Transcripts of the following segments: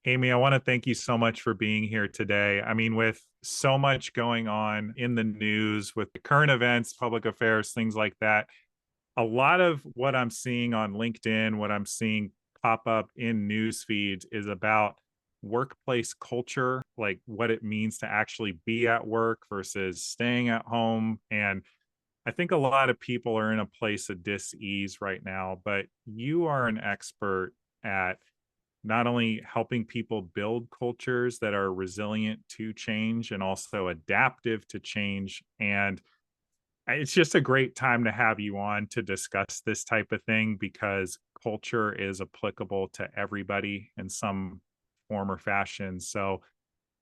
Amy, I want to thank you so much for being here today. I mean, with so much going on in the news, with the current events, public affairs, things like that, a lot of what I'm seeing on LinkedIn, what I'm seeing pop up in news feeds is about workplace culture, like what it means to actually be at work versus staying at home. And I think a lot of people are in a place of dis-ease right now, but you are an expert at not only helping people build cultures that are resilient to change and also adaptive to change. And it's just a great time to have you on to discuss this type of thing because culture is applicable to everybody in some form or fashion. So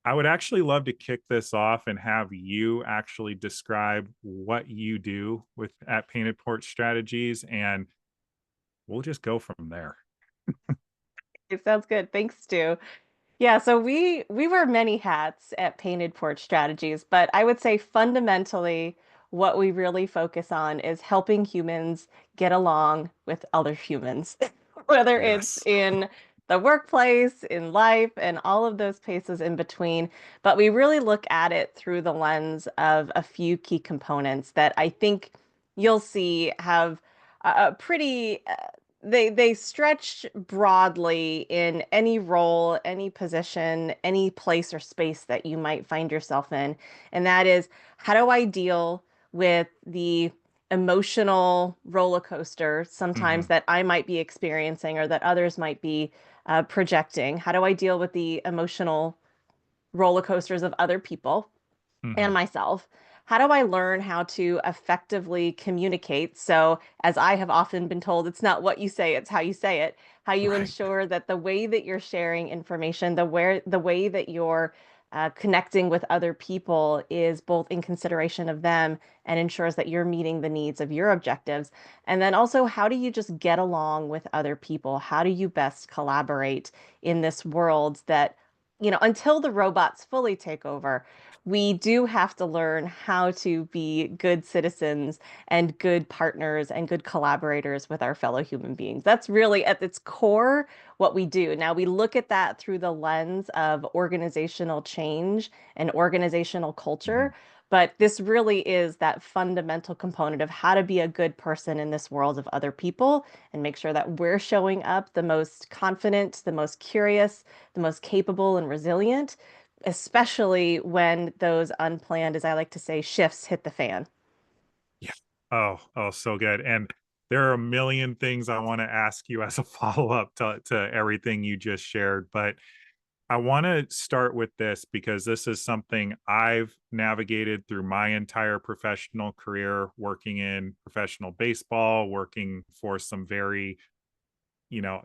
I would actually love to kick this off and have you actually describe what you do with at Painted Porch Strategies, and we'll just go from there. It sounds good. Thanks, Stu. Yeah, so we wear many hats at Painted Porch Strategies, but I would say fundamentally what we really focus on is helping humans get along with other humans, whether it's Yes. in the workplace, in life, and all of those places in between. But we really look at it through the lens of a few key components that I think you'll see have a pretty they stretch broadly in any role, any position, any place or space that you might find yourself in. And that is, how do I deal with the emotional roller coaster sometimes Hmm. that I might be experiencing or that others might be projecting? How do I deal with the emotional roller coasters of other people Hmm. and myself? How do I learn how to effectively communicate? So, as I have often been told, it's not what you say, it's how you say it. How you Right. ensure that the way that you're sharing information, the way that you're connecting with other people is both in consideration of them and ensures that you're meeting the needs of your objectives. And then also, how do you just get along with other people? How do you best collaborate in this world that, until the robots fully take over, we do have to learn how to be good citizens and good partners and good collaborators with our fellow human beings. That's really at its core what we do. Now, we look at that through the lens of organizational change and organizational Hmm. culture. But this really is that fundamental component of how to be a good person in this world of other people and make sure that we're showing up the most confident, the most curious, the most capable and resilient, especially when those unplanned, as I like to say, shifts hit the fan. Yeah. Oh, so good. And there are a million things I want to ask you as a follow-up to everything you just shared, but I want to start with this because this is something I've navigated through my entire professional career, working in professional baseball, working for some very,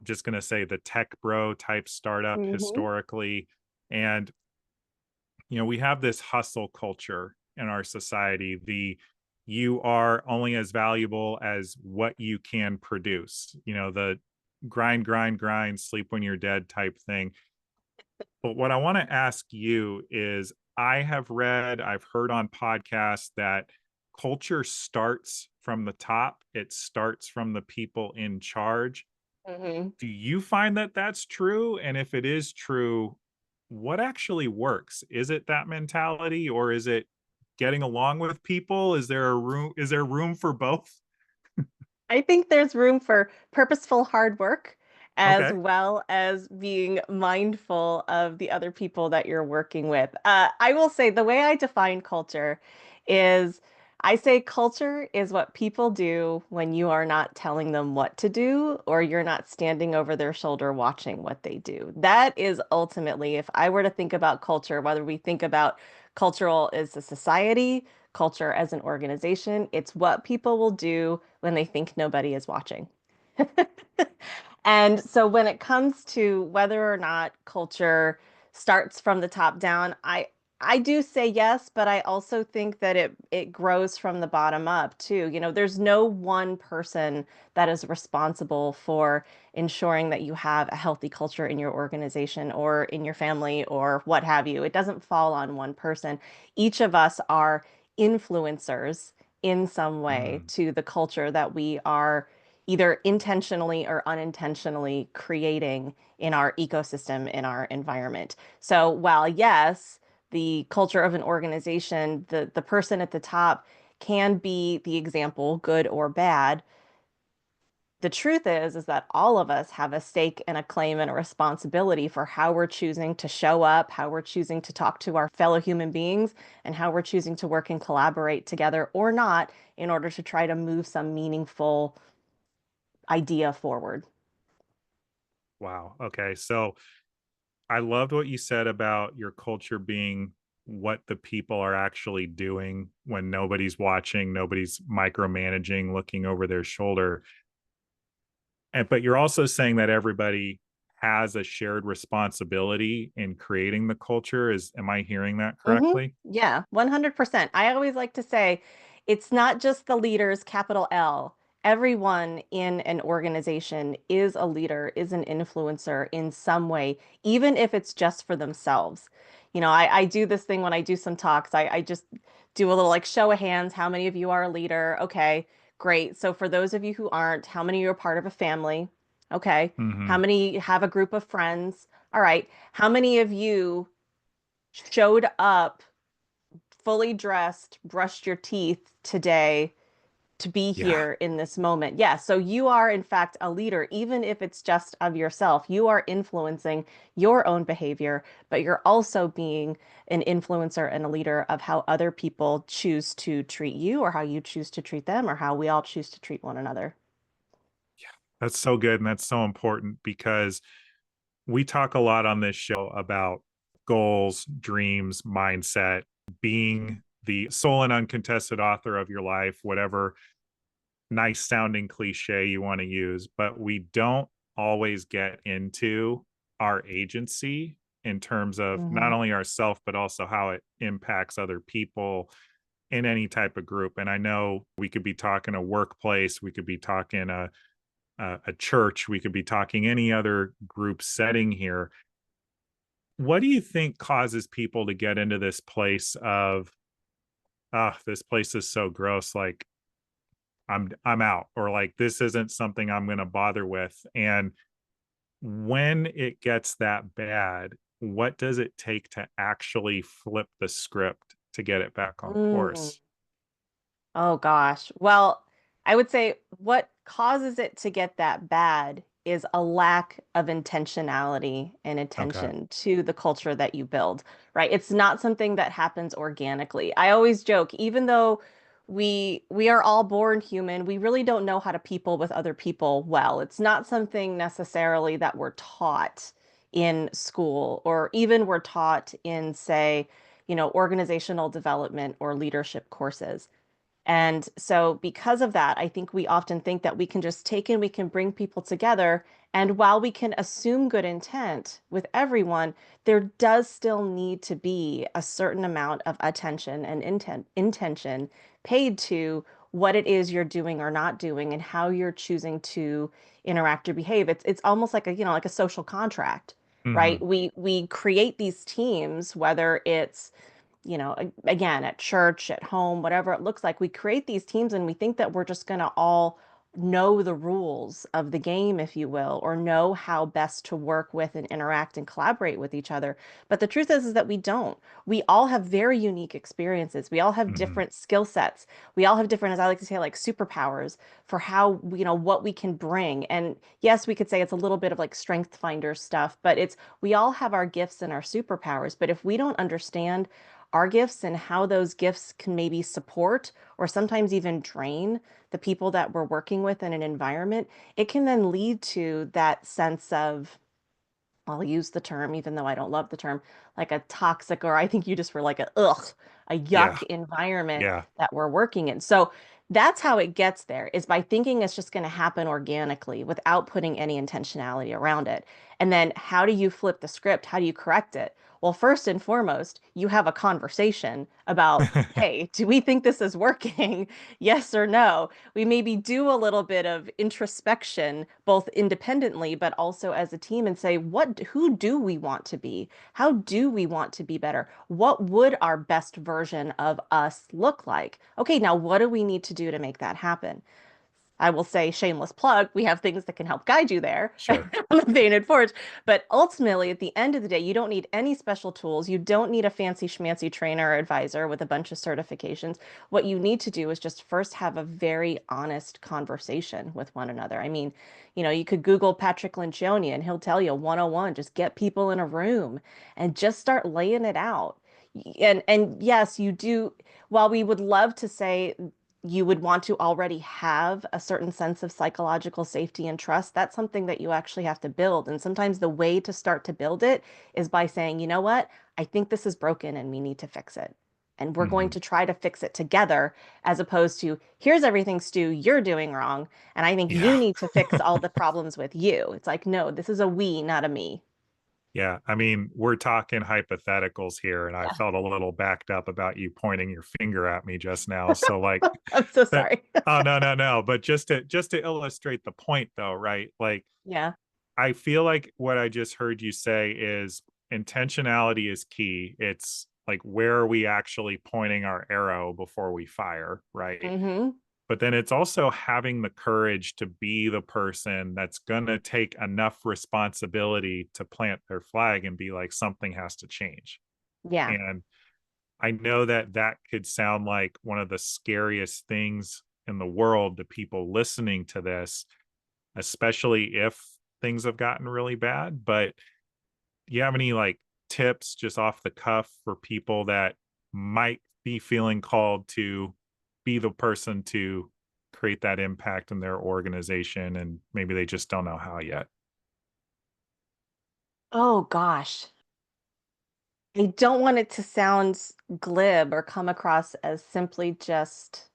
just going to say the tech bro type startup Hmm. historically. And, we have this hustle culture in our society. You are only as valuable as what you can produce, the grind, grind, grind, sleep when you're dead type thing. But what I want to ask you is I've heard on podcasts that culture starts from the top, it starts from the people in charge. Hmm. Do you find that that's true? And if it is true, what actually works? Is it that mentality or is it getting along with people? Is there room for both? I think there's room for purposeful hard work as Okay. well as being mindful of the other people that you're working with. I will say the way I define culture is I say culture is what people do when you are not telling them what to do or you're not standing over their shoulder watching what they do. That is ultimately, if I were to think about culture, whether we think about cultural as a society, culture as an organization, it's what people will do when they think nobody is watching. And so when it comes to whether or not culture starts from the top down, I do say yes, but I also think that it grows from the bottom up too. There's no one person that is responsible for ensuring that you have a healthy culture in your organization or in your family or what have you. It doesn't fall on one person. Each of us are influencers in some way Mm, to the culture that we are either intentionally or unintentionally creating in our ecosystem, in our environment. So while yes, the culture of an organization, the person at the top can be the example, good or bad, the truth is that all of us have a stake and a claim and a responsibility for how we're choosing to show up, how we're choosing to talk to our fellow human beings, and how we're choosing to work and collaborate together or not in order to try to move some meaningful idea forward. Wow. Okay. So I loved what you said about your culture being what the people are actually doing when nobody's watching, nobody's micromanaging, looking over their shoulder. And but you're also saying that everybody has a shared responsibility in creating the culture. Is am I hearing that Hmm. correctly? Yeah, 100%. I always like to say it's not just the leaders, capital L. Everyone in an organization is a leader, is an influencer in some way, even if it's just for themselves. I do this thing when I do some talks. I just do a little like show of hands. How many of you are a leader? Okay, great. So for those of you who aren't, how many of you are part of a family? Okay. How Hmm. many have a group of friends? All right. How many of you showed up fully dressed, brushed your teeth today to be Yeah. here in this moment? Yeah, so you are in fact a leader, even if it's just of yourself. You are influencing your own behavior, but you're also being an influencer and a leader of how other people choose to treat you, or how you choose to treat them, or how we all choose to treat one another. That's so good. And that's so important because we talk a lot on this show about goals, dreams, mindset, being the sole and uncontested author of your life, whatever nice sounding cliche you want to use, but we don't always get into our agency in terms of not Hmm. only ourself, but also how it impacts other people in any type of group. And I know we could be talking a workplace, we could be talking a church, we could be talking any other group setting here. What do you think causes people to get into this place of, ah, this place is so gross, like I'm out, or like this isn't something I'm going to bother with? And when it gets that bad, what does it take to actually flip the script to get it back on Mm. course? Oh gosh. Well, I would say what causes it to get that bad is a lack of intentionality and Okay. attention to the culture that you build, right? It's not something that happens organically. I always joke, even though we are all born human, we really don't know how to people with other people well. It's not something necessarily that we're taught in school, or even we're taught in, say, organizational development or leadership courses. And so, because of that, I think we often think that we can just take and we can bring people together. And while we can assume good intent with everyone, there does still need to be a certain amount of attention and intention paid to what it is you're doing or not doing and how you're choosing to interact or behave. It's almost like like a social contract, right? Hmm. We create these teams, whether it's again, at church, at home, whatever it looks like, we create these teams and we think that we're just going to all know the rules of the game, if you will, or know how best to work with and interact and collaborate with each other. But the truth is that we don't. We all have very unique experiences. We all have Hmm. different skill sets. We all have different, as I like to say, like superpowers for how, what we can bring. And yes, we could say it's a little bit of like strength finder stuff, but we all have our gifts and our superpowers. But if we don't understand our gifts and how those gifts can maybe support or sometimes even drain the people that we're working with in an environment, it can then lead to that sense of, I'll use the term, even though I don't love the term, like a toxic, or I think you just were like a Yeah. yuck environment Yeah. that we're working in. So that's how it gets there, is by thinking it's just going to happen organically without putting any intentionality around it. And then how do you flip the script? How do you correct it? Well, first and foremost, you have a conversation about, hey, do we think this is working? Yes or no? We maybe do a little bit of introspection, both independently, but also as a team, and say, who do we want to be? How do we want to be better? What would our best version of us look like? Okay, now what do we need to do to make that happen? I will say, shameless plug, we have things that can help guide you there Sure. on the Painted Porch. But ultimately, at the end of the day, you don't need any special tools. You don't need a fancy schmancy trainer or advisor with a bunch of certifications. What you need to do is just first have a very honest conversation with one another. I mean, you could Google Patrick Lencioni and he'll tell you 101, just get people in a room and just start laying it out. And yes, you do, while we would love to say you would want to already have a certain sense of psychological safety and trust, that's something that you actually have to build. And sometimes the way to start to build it is by saying, you know what, I think this is broken and we need to fix it. And we're going Hmm. to try to fix it together, as opposed to, here's everything, Stu, you're doing wrong. And I think you Yeah. need to fix all the problems with you. It's like, no, this is a we, not a me. Yeah. I mean, we're talking hypotheticals here, and I Yeah. felt a little backed up about you pointing your finger at me just now. So like I'm so that, sorry. oh no, no, no. But just to illustrate the point though, right? Like Yeah. I feel like what I just heard you say is intentionality is key. It's like where are we actually pointing our arrow before we fire, right? Hmm. But then it's also having the courage to be the person that's going to take enough responsibility to plant their flag and be like, something has to change. Yeah. And I know that that could sound like one of the scariest things in the world to people listening to this, especially if things have gotten really bad. But do you have any like tips just off the cuff for people that might be feeling called to be the person to create that impact in their organization and maybe they just don't know how yet? Oh gosh. I don't want it to sound glib or come across as simply just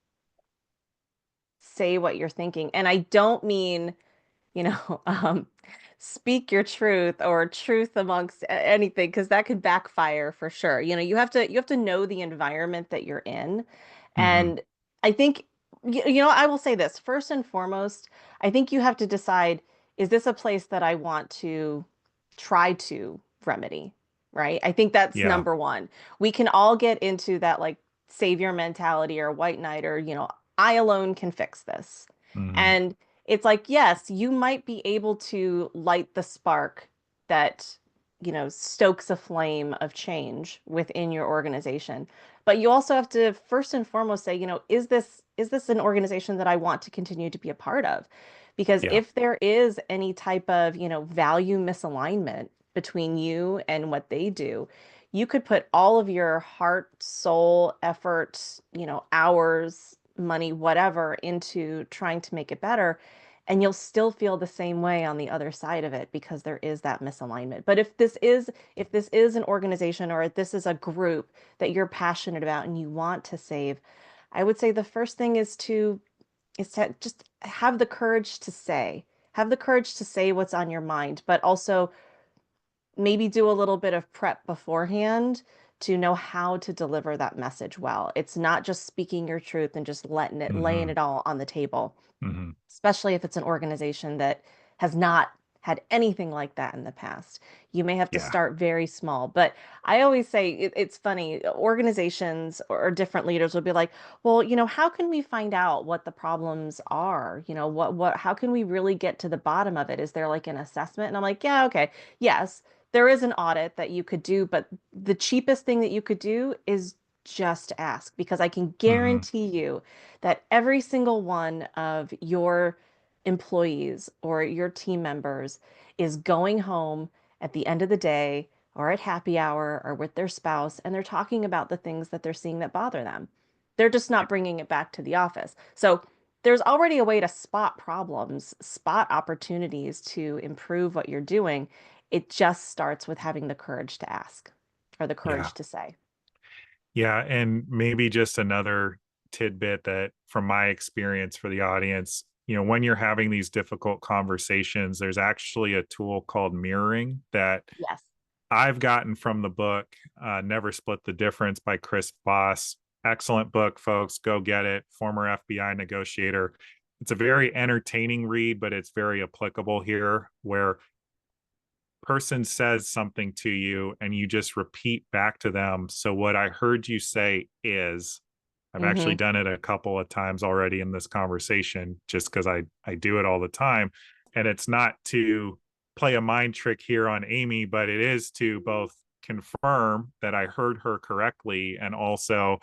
say what you're thinking. And I don't mean, you know, speak your truth or truth amongst anything, because that could backfire for sure. You have to know the environment that you're in. Hmm. And I think, I will say this first and foremost, I think you have to decide, is this a place that I want to try to remedy? Right? I think that's Yeah. number one. We can all get into that like savior mentality or white knight or, I alone can fix this. Hmm. And it's like, yes, you might be able to light the spark that, stokes a flame of change within your organization. But you also have to first and foremost say, is this an organization that I want to continue to be a part of? Because Yeah. if there is any type of, value misalignment between you and what they do, you could put all of your heart, soul, effort, hours, money, whatever, into trying to make it better. And you'll still feel the same way on the other side of it because there is that misalignment. But if this is an organization or if this is a group that you're passionate about and you want to save, I would say the first thing is to just have the courage to say what's on your mind, but also maybe do a little bit of prep beforehand to know how to deliver that message well. It's not just speaking your truth and just laying Hmm. it all on the table, Hmm. especially if it's an organization that has not had anything like that in the past. You may have to Yeah. start very small. But I always say it's funny, organizations or different leaders will be like, well, how can we find out what the problems are? How can we really get to the bottom of it? Is there like an assessment? And I'm like, yeah, okay. Yes, there is an audit that you could do, but the cheapest thing that you could do is just ask, because I can Hmm. guarantee you that every single one of your employees or your team members is going home at the end of the day or at happy hour or with their spouse, and they're talking about the things that they're seeing that bother them. They're just not bringing it back to the office. So there's already a way to spot problems, spot opportunities to improve what you're doing. It just starts with having the courage to ask or the Yeah. courage to say. Yeah. And maybe just another tidbit that from my experience for the audience, when you're having these difficult conversations, there's actually a tool called mirroring that Yes. I've gotten from the book, Never Split the Difference by Chris Voss. Excellent book, folks. Go get it. Former FBI negotiator. It's a very entertaining read, but it's very applicable here, where person says something to you and you just repeat back to them. So what I heard you say is, I've actually Mm-hmm. done it a couple of times already in this conversation just because I do it all the time. And it's not to play a mind trick here on Amy, but it is to both confirm that I heard her correctly and also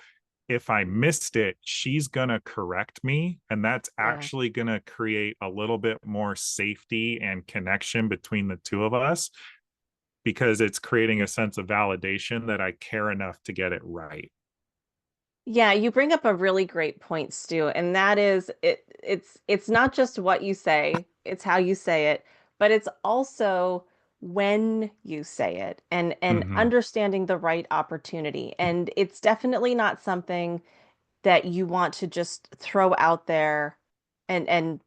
if I missed it, she's going to correct me. And that's Yeah. actually going to create a little bit more safety and connection between the two of us because it's creating a sense of validation that I care enough to get it right. Yeah, you bring up a really great point, Stu, and that is it's not just what you say, it's how you say it, but it's also when you say it and Mm-hmm. understanding the right opportunity. And it's definitely not something that you want to just throw out there and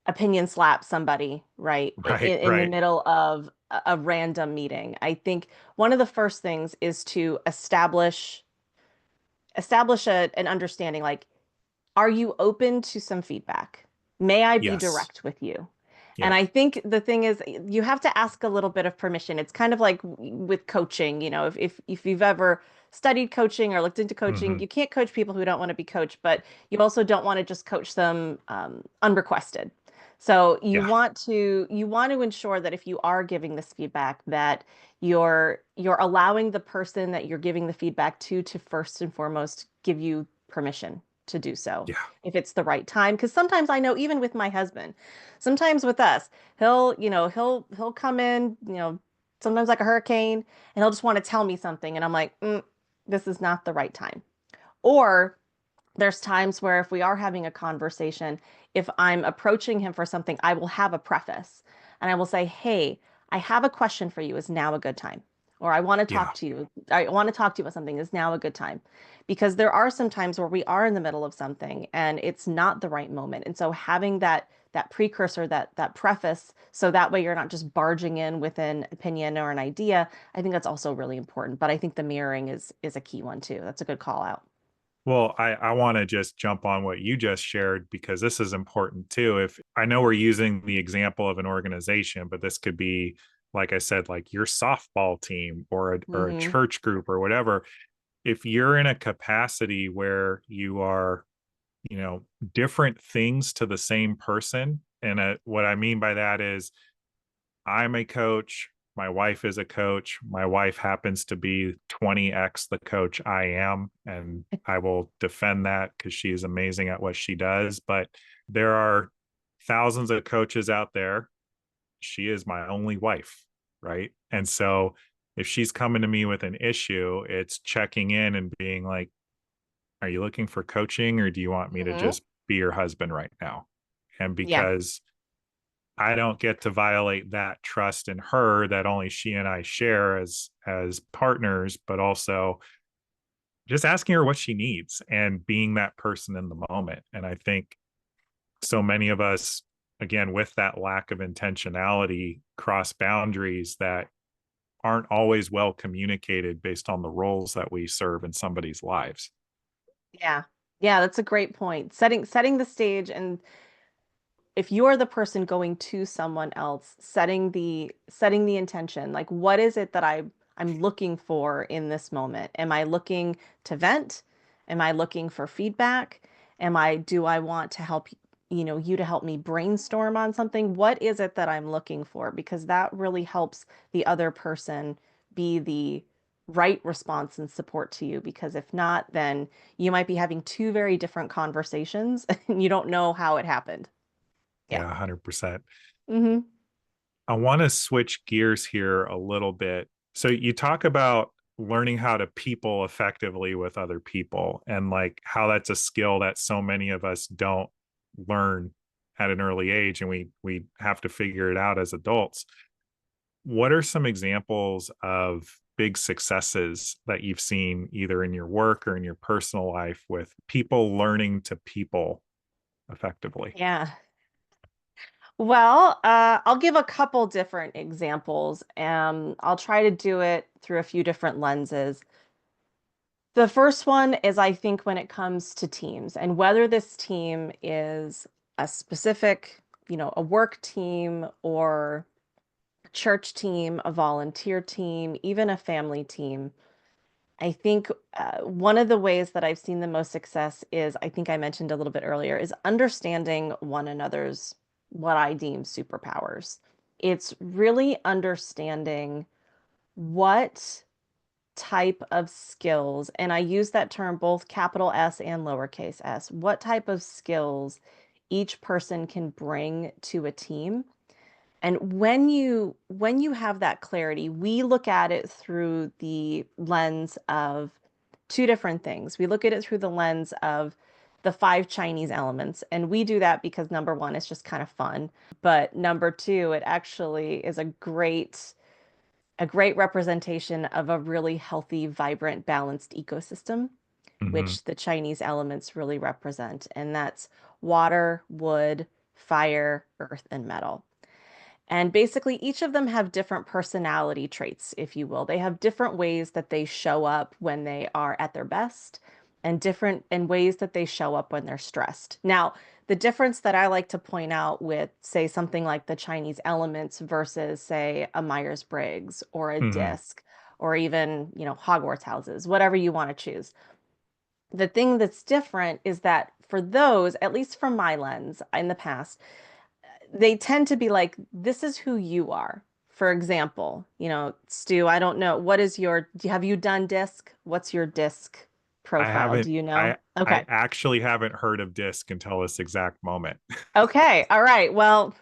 opinion slap somebody, right? Right, In the right. middle of a random meeting. I think one of the first things is to establish an understanding like, are you open to some feedback? May I be Yes. direct with you? And Yep. I think the thing is, you have to ask a little bit of permission. It's kind of like with coaching, if you've ever studied coaching or looked into coaching, Mm-hmm. you can't coach people who don't want to be coached, but you also don't want to just coach them unrequested. So Yeah. you want to ensure that if you are giving this feedback, that you're allowing the person that you're giving the feedback to first and foremost give you permission to do so Yeah. if it's the right time. Because sometimes I know even with my husband, sometimes with us, he'll come in, sometimes like a hurricane, and he'll just want to tell me something, and I'm like, this is not the right time. Or there's times where if we are having a conversation, if I'm approaching him for something, I will have a preface and I will say, "Hey, I have a question for you. Is now a good time?" Or I want to talk Yeah. to you. I want to talk to you about something. Is now a good time? Because there are some times where we are in the middle of something and it's not the right moment. And so having that precursor, that preface, so that way you're not just barging in with an opinion or an idea, I think that's also really important. But I think the mirroring is a key one too. That's a good call out. Well, I want to just jump on what you just shared because this is important too. If I know we're using the example of an organization, but this could be, like I said, like your softball team or a Hmm. church group or whatever. If you're in a capacity where you are, different things to the same person, and what I mean by that is I'm a coach. My wife is a coach. My wife happens to be 20x the coach I am. And I will defend that because she is amazing at what she does. But there are thousands of coaches out there. She is my only wife. Right. And so if she's coming to me with an issue, it's checking in and being like, are you looking for coaching or do you want me to Hmm. just be your husband right now? And Yeah. because I don't get to violate that trust in her that only she and I share as partners, but also just asking her what she needs and being that person in the moment. And I think so many of us, again, with that lack of intentionality, cross boundaries that aren't always well communicated based on the roles that we serve in somebody's lives. Yeah. Yeah, that's a great point. Setting the stage, and if you're the person going to someone else, setting the intention, like what is it that I'm looking for in this moment? Am I looking to vent? Am I looking for feedback? Do I want to help you to help me brainstorm on something? What is it that I'm looking for? Because that really helps the other person be the right response and support to you. Because if not, then you might be having two very different conversations and you don't know how it happened. Yeah. Yeah, 100%. Hmm. I want to switch gears here a little bit. So you talk about learning how to people effectively with other people and like how that's a skill that so many of us don't learn at an early age and we have to figure it out as adults. What are some examples of big successes that you've seen either in your work or in your personal life with people learning to people effectively? Yeah. Well, I'll give a couple different examples. I'll try to do it through a few different lenses. The first one is, I think, when it comes to teams and whether this team is a specific, a work team or a church team, a volunteer team, even a family team. I think one of the ways that I've seen the most success is, I think I mentioned a little bit earlier, is understanding one another's what I deem superpowers. It's really understanding what type of skills, and I use that term both capital S and lowercase s, what type of skills each person can bring to a team. And when you have that clarity, we look at it through the lens of two different things. We look at it through the lens of the five Chinese elements, and we do that because number one, it's just kind of fun, but number two, it actually is a great representation of a really healthy, vibrant, balanced ecosystem, Hmm. which the Chinese elements really represent, and that's water, wood, fire, earth, and metal. And basically, each of them have different personality traits, if you will. They have different ways that they show up when they are at their best, and different in ways that they show up when they're stressed. Now, the difference that I like to point out with, say, something like the Chinese elements versus, say, a Myers-Briggs or a Hmm. disc, or even, Hogwarts houses, whatever you want to choose. The thing that's different is that for those, at least from my lens in the past, they tend to be like, this is who you are. For example, Stu, I don't know. Have you done disc? What's your disc I profile? haven't. Do you know? I Okay. actually haven't heard of disc until this exact moment. Okay. All right. Well,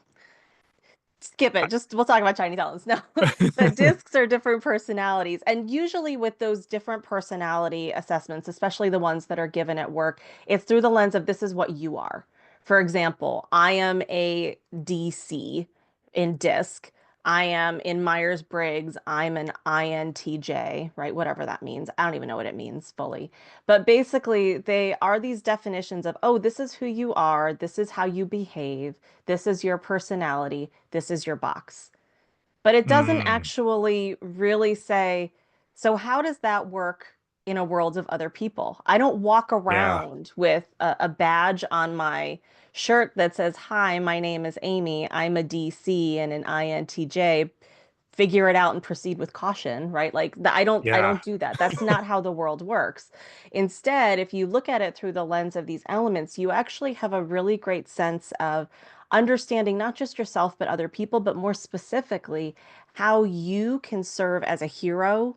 skip it. Just we'll talk about Chinese elements. No, the discs are different personalities. And usually with those different personality assessments, especially the ones that are given at work, it's through the lens of this is what you are. For example, I am a DC in disc. I am in Myers-Briggs. I'm an INTJ, right? Whatever that means. I don't even know what it means fully. But basically, they are these definitions of, oh, this is who you are. This is how you behave. This is your personality. This is your box. But it doesn't Mm, actually really say, so how does that work in a world of other people? I don't walk yeah. around with a badge on my shirt that says, hi, my name is Amy. I'm a DC and an INTJ. Figure it out and proceed with caution, right? Like I don't Yeah. do that. That's not how the world works. Instead, if you look at it through the lens of these elements, you actually have a really great sense of understanding not just yourself but other people, but more specifically how you can serve as a hero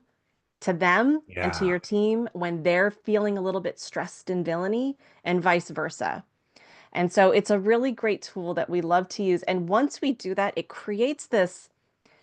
to them and to Yeah. your team when they're feeling a little bit stressed and villainy, and vice versa. And so it's a really great tool that we love to use. And once we do that, it creates this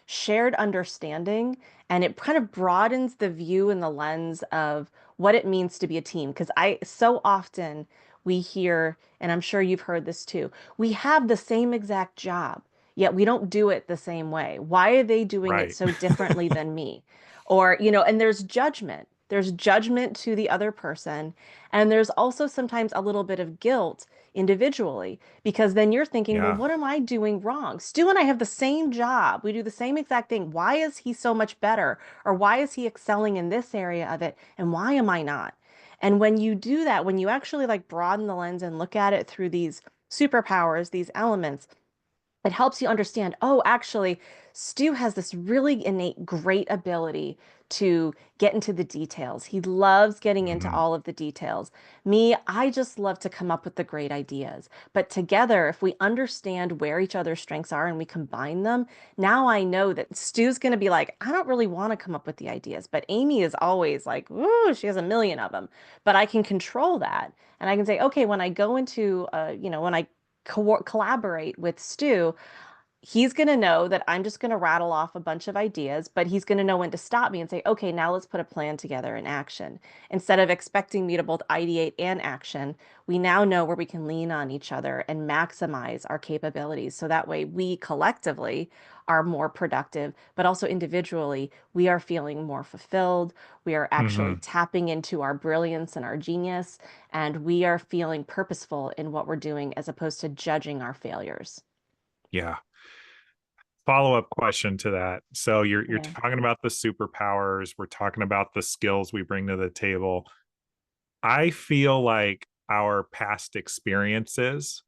shared understanding, and it kind of broadens the view and the lens of what it means to be a team. Because I so often we hear, and I'm sure you've heard this too, we have the same exact job, yet we don't do it the same way. Why are they doing it Right. so differently than me? Or, and there's judgment. There's judgment to the other person. And there's also sometimes a little bit of guilt individually, because then you're thinking, well, Yeah. what am I doing wrong? Stu and I have the same job. We do the same exact thing. Why is he so much better? Or why is he excelling in this area of it? And why am I not? And when you do that, when you actually like broaden the lens and look at it through these superpowers, these elements, it helps you understand, oh, actually, Stu has this really innate great ability to get into the details. He loves getting into Hmm. all of the details. Me, I just love to come up with the great ideas. But together, if we understand where each other's strengths are and we combine them, now I know that Stu's going to be like, I don't really want to come up with the ideas. But Amy is always like, ooh, she has a million of them. But I can control that. And I can say, okay, when I go into, when I collaborate with Stu, he's going to know that I'm just going to rattle off a bunch of ideas, but he's going to know when to stop me and say, okay, now let's put a plan together in action. Instead of expecting me to both ideate and action, we now know where we can lean on each other and maximize our capabilities. So that way we collectively are more productive, but also individually, we are feeling more fulfilled. We are actually Hmm. tapping into our brilliance and our genius, and we are feeling purposeful in what we're doing as opposed to judging our failures. Yeah. Follow-up question to that. So you're Yeah. talking about the superpowers, we're talking about the skills we bring to the table. I feel like our past experiences,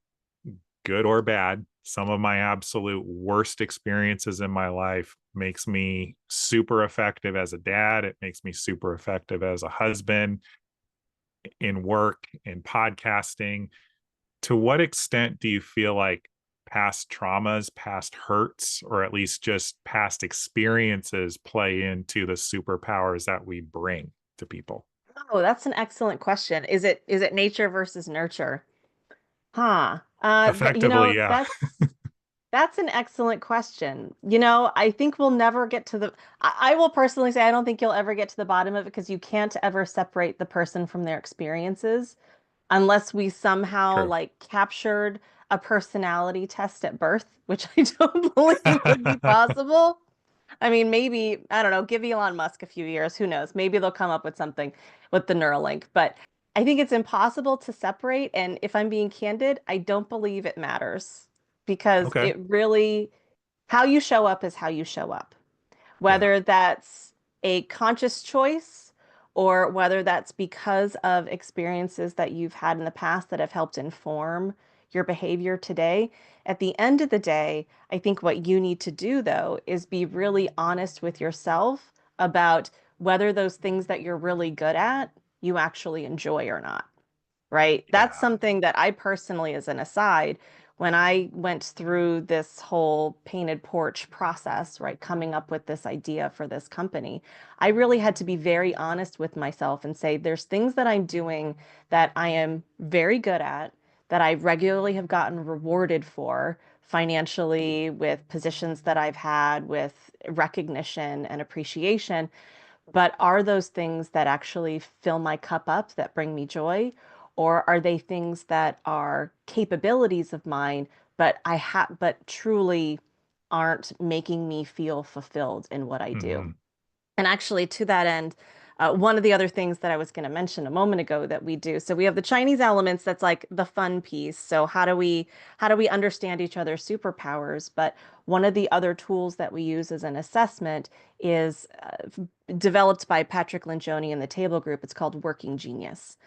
good or bad, some of my absolute worst experiences in my life makes me super effective as a dad. It makes me super effective as a husband, in work, in podcasting. To what extent do you feel like past traumas, past hurts, or at least just past experiences play into the superpowers that we bring to people? Oh, that's an excellent question. Is it nature versus nurture? Huh. Effectively, yeah. That's an excellent question. I think we'll never get to the, I will personally say I don't think you'll ever get to the bottom of it because you can't ever separate the person from their experiences unless we somehow True. like captured a personality test at birth, which I don't believe would be possible. I mean, maybe, I don't know, give Elon Musk a few years, who knows? Maybe they'll come up with something with the Neuralink, but I think it's impossible to separate. And if I'm being candid, I don't believe it matters because Okay. it really, how you show up is how you show up, Yeah. whether that's a conscious choice or whether that's because of experiences that you've had in the past that have helped inform your behavior today. At the end of the day, I think what you need to do, though, is be really honest with yourself about whether those things that you're really good at you actually enjoy or not, right? That's Yeah. something that I personally, as an aside, when I went through this whole painted porch process, right, coming up with this idea for this company, I really had to be very honest with myself and say, there's things that I'm doing that I am very good at, that I regularly have gotten rewarded for financially, with positions that I've had, with recognition and appreciation. But are those things that actually fill my cup up, that bring me joy? Or are they things that are capabilities of mine, but truly aren't making me feel fulfilled in what I do? Hmm. And actually, to that end, one of the other things that I was going to mention a moment ago that we do, so we have the Chinese elements, that's like the fun piece. So how do we understand each other's superpowers? But one of the other tools that we use as an assessment is developed by Patrick Lencioni in the Table Group. It's called Working Genius.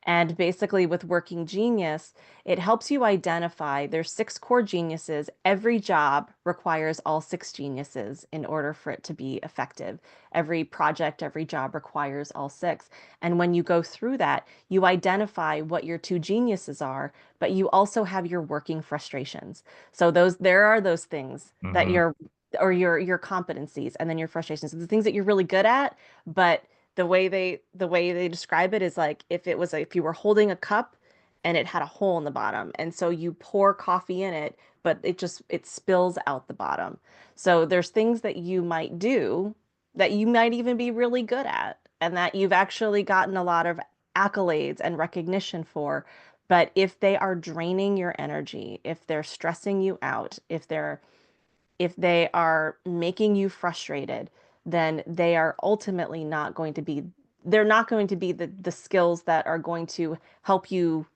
And basically, with Working Genius, it helps you identify there's six core geniuses. Every job requires all six geniuses in order for it to be effective. Every project, every job requires all six. And when you go through that, you identify what your two geniuses are, but you also have your working frustrations. So there are those things that Hmm. you're, or your competencies, and then your frustrations, the things that you're really good at, but the way they describe it is like if you were holding a cup and it had a hole in the bottom, and so you pour coffee in it, but it spills out the bottom. So there's things that you might do that you might even be really good at, and that you've actually gotten a lot of accolades and recognition for. But if they are draining your energy, if they're stressing you out, if they are making you frustrated, then they are ultimately not going to be, they're not going to be the skills that are going to help you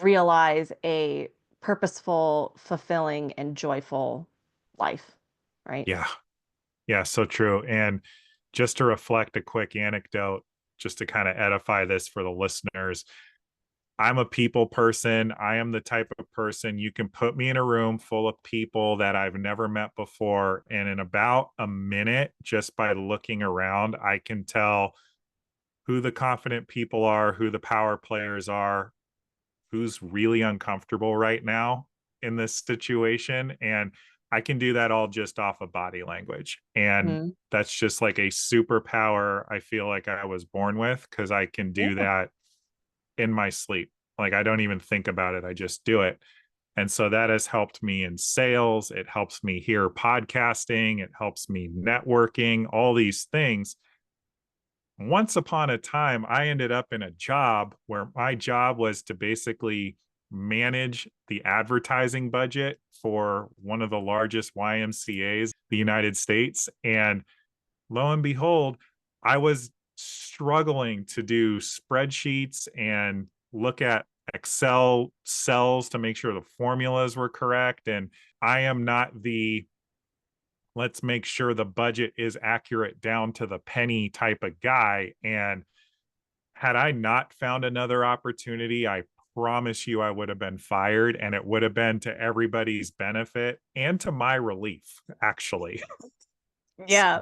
realize a purposeful, fulfilling, and joyful life, right? Yeah. Yeah. So true. And just to reflect a quick anecdote, just to kind of edify this for the listeners, I'm a people person. I am the type of person you can put me in a room full of people that I've never met before. And in about a minute, just by looking around, I can tell who the confident people are, who the power players are, who's really uncomfortable right now in this situation. And I can do that all just off of body language. And Mhm. that's just like a superpower I feel like I was born with, because I can do Yeah. that in my sleep. Like I don't even think about it, I just do it. And so that has helped me in sales. It helps me here podcasting. It helps me networking, all these things. Once upon a time, I ended up in a job where my job was to basically manage the advertising budget for one of the largest YMCA's in the United States. And lo and behold, I was struggling to do spreadsheets and look at Excel cells to make sure the formulas were correct. And I am not the let's make sure the budget is accurate down to the penny type of guy. And had I not found another opportunity, I promise you I would have been fired, and it would have been to everybody's benefit and to my relief, actually. Yeah,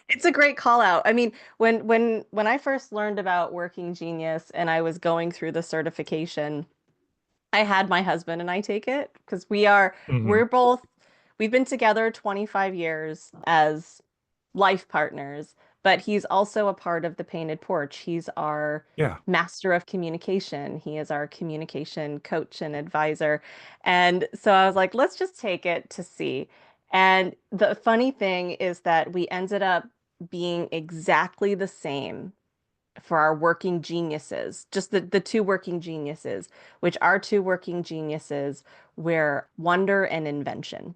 it's a great call out. I mean, when I first learned about Working Genius and I was going through the certification, I had my husband and I take it because Mhm. we're both we've been together 25 years as life partners, but he's also a part of the Painted Porch. He's our Yeah. master of communication. He is our communication coach and advisor. And so I was like, let's just take it to see. And the funny thing is that we ended up being exactly the same for our working geniuses, just the two working geniuses, which our two working geniuses were wonder and invention.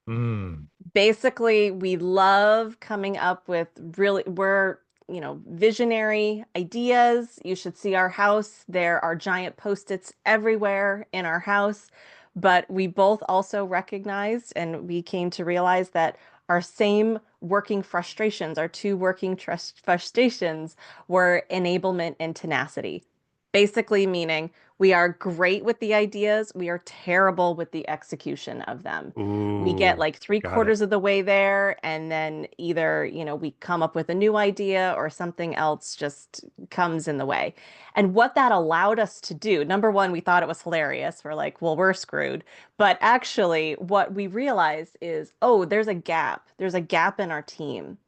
Mm. Basically, we love coming up with we're, visionary ideas. You should see our house. There are giant post-its everywhere in our house. But we both also recognized and we came to realize that our same working frustrations, our two working frustrations were enablement and tenacity. Basically, meaning we are great with the ideas, we are terrible with the execution of them. We get Ooh, like three got it. quarters of the way there, and then either, we come up with a new idea or something else just comes in the way. And what that allowed us to do, number one, we thought it was hilarious. We're like, well, we're screwed. But actually, what we realized is, oh, there's a gap. There's a gap in our team.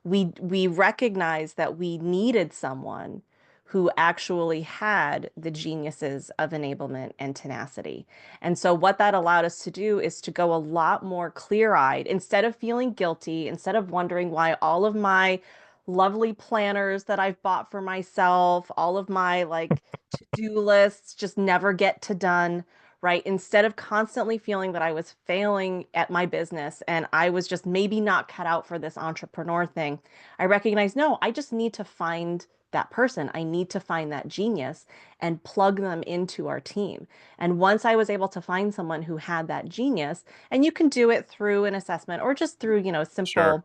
We recognized that we needed someone who actually had the geniuses of enablement and tenacity. And so, what that allowed us to do is to go a lot more clear eyed instead of feeling guilty, instead of wondering why all of my lovely planners that I've bought for myself, all of my like to-do lists just never get to done. Right. Instead of constantly feeling that I was failing at my business and I was just maybe not cut out for this entrepreneur thing, I recognize, no, I just need to find that person. I need to find that genius and plug them into our team. And once I was able to find someone who had that genius, and you can do it through an assessment or just through, Sure. simple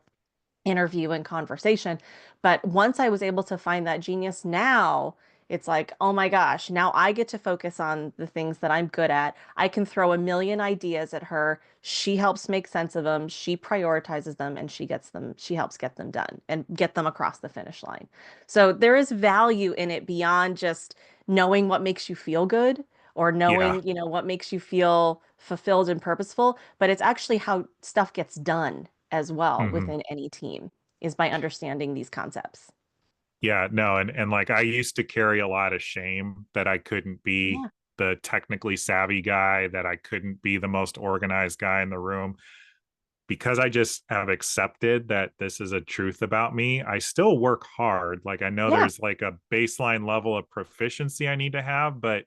interview and conversation. But once I was able to find that genius, now it's like, oh my gosh, now I get to focus on the things that I'm good at. I can throw a million ideas at her. She helps make sense of them. She prioritizes them and she helps get them done and get them across the finish line. So there is value in it beyond just knowing what makes you feel good or Yeah. knowing, what makes you feel fulfilled and purposeful, but it's actually how stuff gets done as well Hmm. within any team is by understanding these concepts. Yeah, no, and like I used to carry a lot of shame that I couldn't be Yeah. the technically savvy guy, that I couldn't be the most organized guy in the room. Because I just have accepted that this is a truth about me, I still work hard. Like I know Yeah. there's like a baseline level of proficiency I need to have, but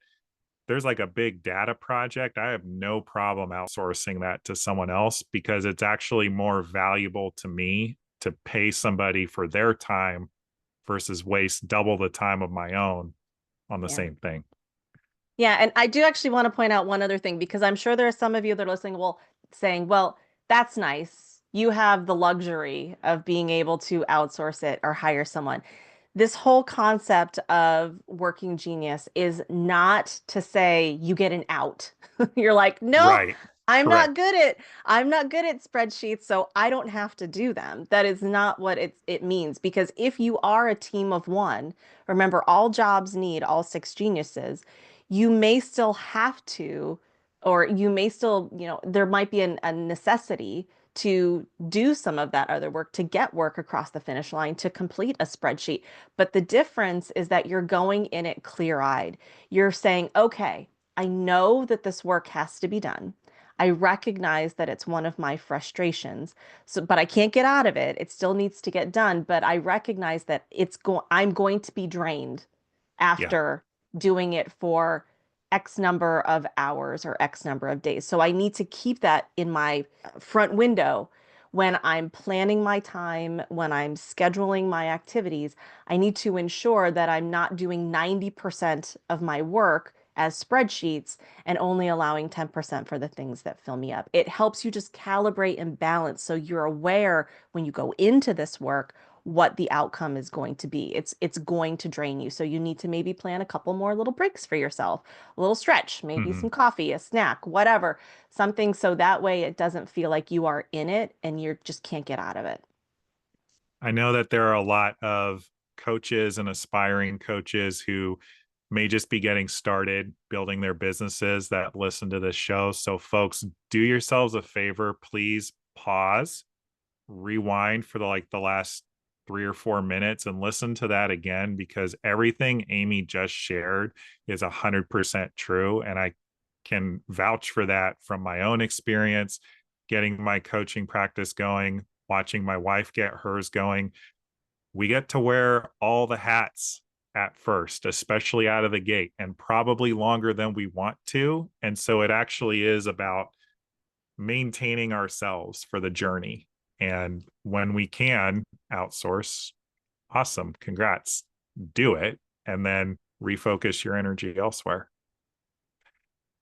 there's like a big data project. I have no problem outsourcing that to someone else because it's actually more valuable to me to pay somebody for their time versus waste double the time of my own on the Yeah. same thing. Yeah, and I do actually want to point out one other thing because I'm sure there are some of you that are listening, well, saying, well, that's nice. You have the luxury of being able to outsource it or hire someone. This whole concept of working genius is not to say you get an out. You're like, nope, Right. I'm not Correct. good at I'm not good at spreadsheets, so I don't have to do them. That is not what it means because if you are a team of one, remember all jobs need all six geniuses. You may still have to, or you may still, there might be a necessity to do some of that other work to get work across the finish line to complete a spreadsheet. But the difference is that you're going in it clear-eyed. You're saying, okay, I know that this work has to be done. I recognize that it's one of my frustrations. So, but I can't get out of it. It still needs to get done, but I recognize that I'm going to be drained Yeah. after doing it for X number of hours or X number of days. So I need to keep that in my front window when I'm planning my time, when I'm scheduling my activities. I need to ensure that I'm not doing 90% of my work as spreadsheets and only allowing 10% for the things that fill me up. It helps you just calibrate and balance so you're aware when you go into this work what the outcome is going to be. It's going to drain you. So you need to maybe plan a couple more little breaks for yourself, a little stretch, maybe Hmm. some coffee, a snack, whatever, something so that way it doesn't feel like you are in it and you just can't get out of it. I know that there are a lot of coaches and aspiring coaches who may just be getting started building their businesses that listen to this show. So, folks, do yourselves a favor. Please pause, rewind for the last 3 or 4 minutes and listen to that again, because everything Amy just shared is 100% true. And I can vouch for that from my own experience, getting my coaching practice going, watching my wife get hers going. We get to wear all the hats at first, especially out of the gate, and probably longer than we want to. And so it actually is about maintaining ourselves for the journey. And when we can outsource, awesome, congrats, do it, and then refocus your energy elsewhere.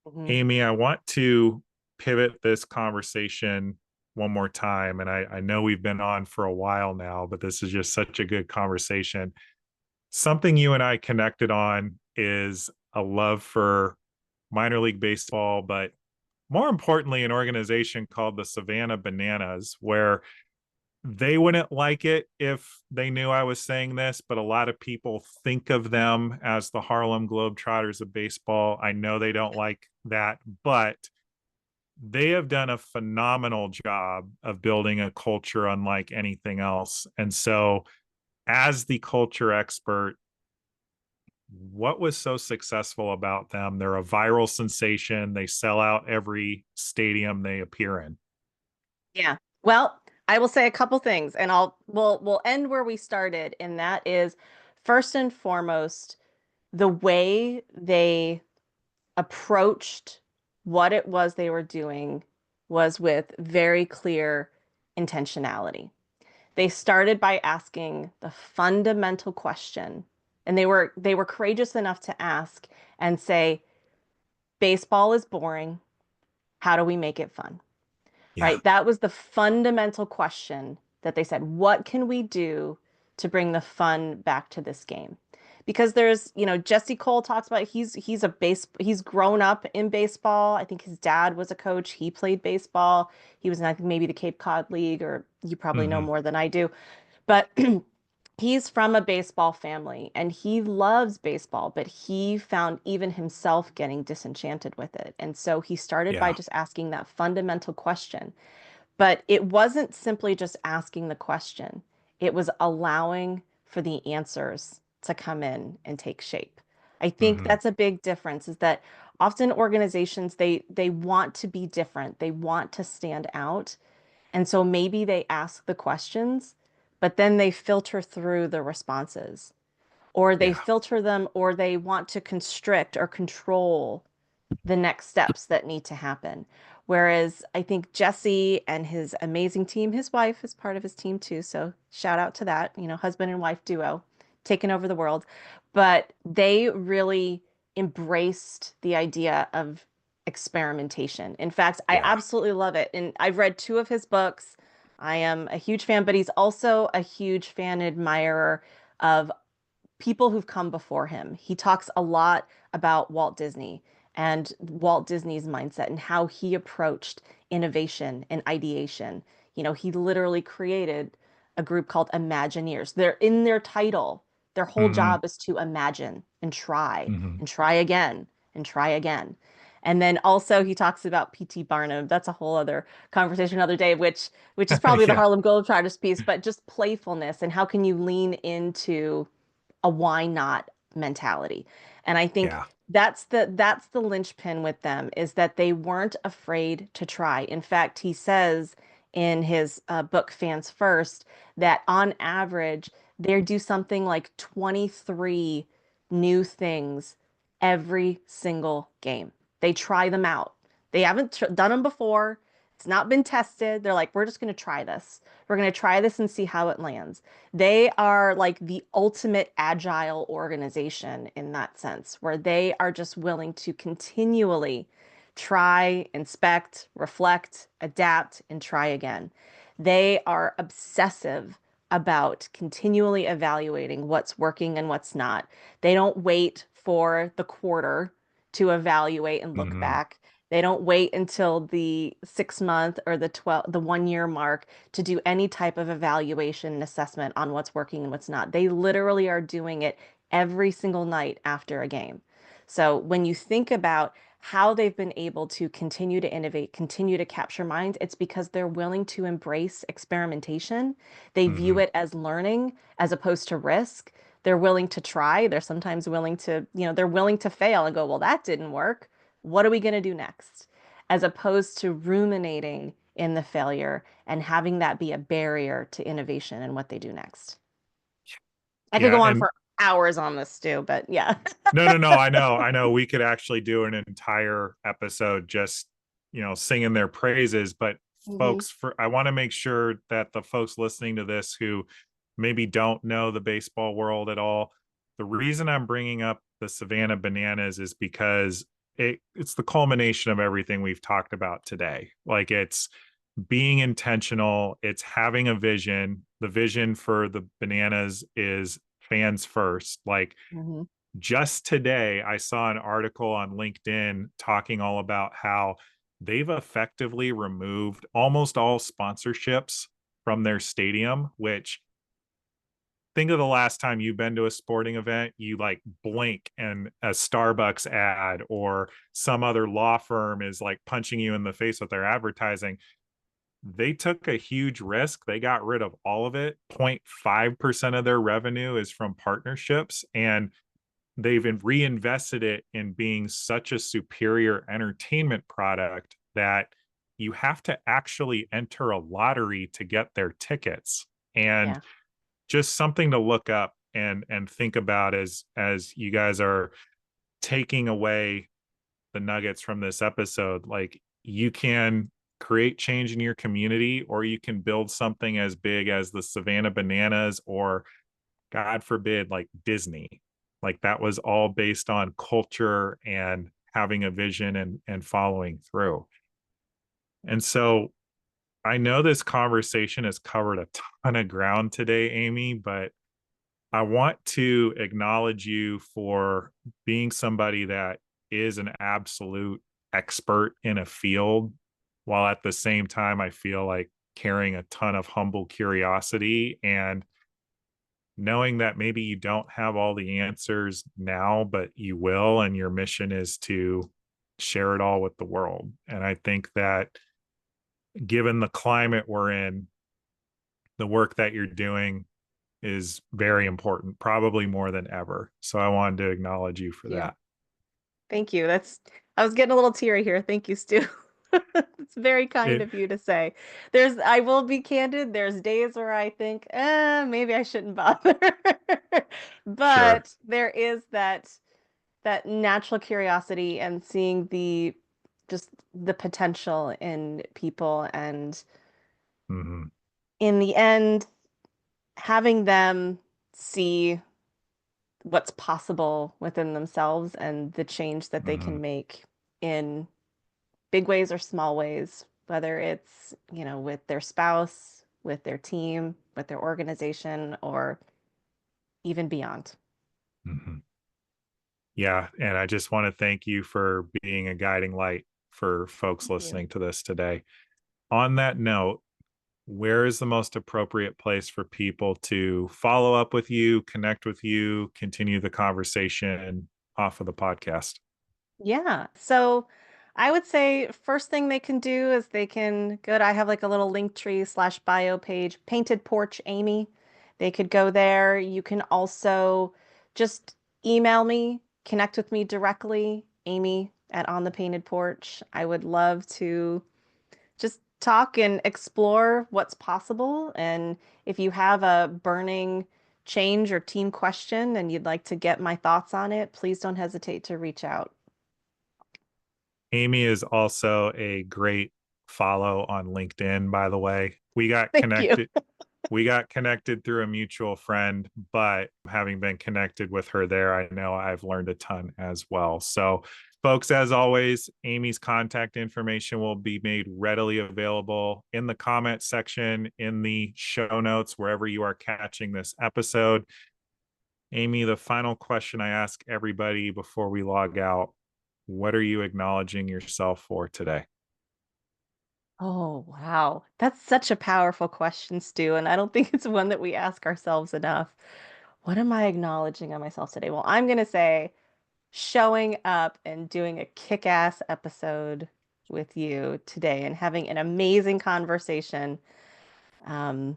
Mhm. Amy, I want to pivot this conversation one more time. And I know we've been on for a while now, but this is just such a good conversation. Something you and I connected on is a love for minor league baseball, but more importantly, an organization called the Savannah Bananas, where they wouldn't like it if they knew I was saying this, but a lot of people think of them as the Harlem Globetrotters of baseball. I know they don't like that, but they have done a phenomenal job of building a culture unlike anything else. And so, as the culture expert, what was so successful about them? They're a viral sensation. They sell out every stadium they appear in. Yeah. Well, I will say a couple things and we'll end where we started, and that is first and foremost the way they approached what it was they were doing was with very clear intentionality. They started by asking the fundamental question, and they were courageous enough to ask and say, baseball is boring. How do we make it fun? Yeah. Right? That was the fundamental question that they said, what can we do to bring the fun back to this game? Because there's, Jesse Cole talks about he's grown up in baseball. I think his dad was a coach. He played baseball. He was in, I think, maybe the Cape Cod League, or you probably know Mm-hmm. more than I do. But he's from a baseball family and he loves baseball, but he found even himself getting disenchanted with it. And so he started by Yeah. just asking that fundamental question. But it wasn't simply just asking the question, it was allowing for the answers to come in and take shape. I think Mm-hmm. that's a big difference, is that often organizations they want to be different. They want to stand out. And so maybe they ask the questions, but then they filter through the responses, or they Yeah. filter them, or they want to constrict or control the next steps that need to happen. Whereas I think Jesse and his amazing team, his wife is part of his team too. So shout out to that, husband and wife duo taking over the world. But they really embraced the idea of experimentation. In fact, I Yeah. absolutely love it. And I've read two of his books. I am a huge fan, but he's also a huge fan and admirer of people who've come before him. He talks a lot about Walt Disney and Walt Disney's mindset and how he approached innovation and ideation. He literally created a group called Imagineers. They're in their title. Their whole Mm-hmm. job is to imagine Mm-hmm. and try again and try again. And then also he talks about P.T. Barnum. That's a whole other conversation another day, which is probably the Yeah. Harlem Globetrotters piece, but just playfulness and how can you lean into a why not mentality. And I think Yeah. that's the linchpin with them, is that they weren't afraid to try. In fact, he says in his book Fans First that on average they do something like 23 new things every single game. They try them out. They haven't done them before. It's not been tested. They're like, we're just going to try this. We're going to try this and see how it lands. They are like the ultimate agile organization in that sense, where they are just willing to continually try, inspect, reflect, adapt, and try again. They are obsessive about continually evaluating what's working and what's not. They don't wait for the quarter to evaluate and look Hmm. back. They don't wait until the 6 month or the 1 year mark to do any type of evaluation and assessment on what's working and what's not. They literally are doing it every single night after a game. So when you think about how they've been able to continue to innovate, continue to capture minds, it's because they're willing to embrace experimentation. They view Hmm. it as learning as opposed to risk. They're willing to try. They're sometimes willing to, they're willing to fail and go, well, that didn't work. What are we going to do next? As opposed to ruminating in the failure and having that be a barrier to innovation and what they do next. I could Yeah. go on And for hours on this, Stu, but yeah. no, no, no. I know. We could actually do an entire episode just, singing their praises. But Hmm. folks, I want to make sure that the folks listening to this who maybe don't know the baseball world at all, the reason I'm bringing up the Savannah Bananas is because it's the culmination of everything we've talked about today. Like it's being intentional, it's having a vision. The vision for the Bananas is fans first. Like Hmm. just today, I saw an article on LinkedIn talking all about how they've effectively removed almost all sponsorships from their stadium, which think of the last time you've been to a sporting event, you like blink and a Starbucks ad or some other law firm is like punching you in the face with their advertising. They took a huge risk. They got rid of all of it. 0.5% of their revenue is from partnerships. And they've reinvested it in being such a superior entertainment product that you have to actually enter a lottery to get their tickets. And Yeah. just something to look up and think about as you guys are taking away the nuggets from this episode. Like you can create change in your community, or you can build something as big as the Savannah Bananas, or God forbid, like Disney. Like that was all based on culture and having a vision and following through. And so I know this conversation has covered a ton of ground today, Amy, but I want to acknowledge you for being somebody that is an absolute expert in a field, while at the same time, I feel like carrying a ton of humble curiosity and knowing that maybe you don't have all the answers now, but you will. And your mission is to share it all with the world. And I think that given the climate we're in, the work that you're doing is very important, probably more than ever. So I wanted to acknowledge you for Yeah. that. Thank you. I was getting a little teary here. Thank you, Stu. It's very kind It of you to say. I will be candid, there's days where I think, maybe I shouldn't bother. Sure. But there is that natural curiosity and seeing just the potential in people, and Hmm. in the end, having them see what's possible within themselves and the change that they Hmm. can make in big ways or small ways, whether it's, with their spouse, with their team, with their organization, or even beyond. Hmm. Yeah. And I just want to thank you for being a guiding light for folks Thank you. listening to this today. On that note, where is the most appropriate place for people to follow up with you, connect with you, continue the conversation off of the podcast? Yeah. So I would say first thing they can do is they can go to, I have like a little link tree slash bio page, Painted Porch Amy. They could go there. You can also just email me, connect with me directly, Amy at On the Painted Porch. I would love to just talk and explore what's possible. And if you have a burning change or team question and you'd like to get my thoughts on it, please don't hesitate to reach out. Amy is also a great follow on LinkedIn, by the way. Thank you. We got connected through a mutual friend, but having been connected with her there, I know I've learned a ton as well. So Folks, as always, Amy's contact information will be made readily available in the comment section, in the show notes, wherever you are catching this episode. Amy, the final question I ask everybody before we log out: what are you acknowledging yourself for today? Oh, wow. That's such a powerful question, Stu, and I don't think it's one that we ask ourselves enough. What am I acknowledging on myself today? Well, I'm going to say showing up and doing a kick-ass episode with you today and having an amazing conversation. Um,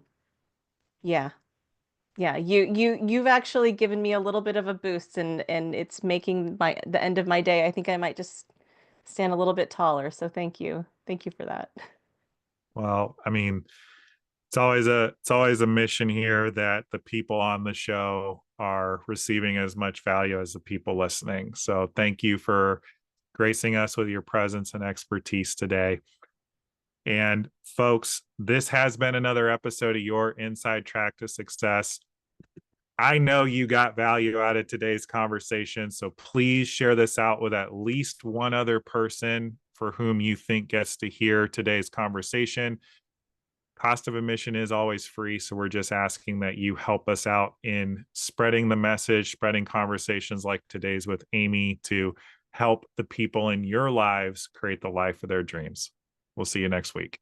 yeah, yeah, you've actually given me a little bit of a boost and it's making the end of my day. I think I might just stand a little bit taller. So thank you. Thank you for that. Well, I mean, it's always a mission here that the people on the show are receiving as much value as the people listening. So thank you for gracing us with your presence and expertise today. And folks, this has been another episode of your Inside Track to Success. I know you got value out of today's conversation, so please share this out with at least one other person for whom you think gets to hear today's conversation. Cost of admission is always free, so we're just asking that you help us out in spreading the message, spreading conversations like today's with Amy to help the people in your lives create the life of their dreams. We'll see you next week.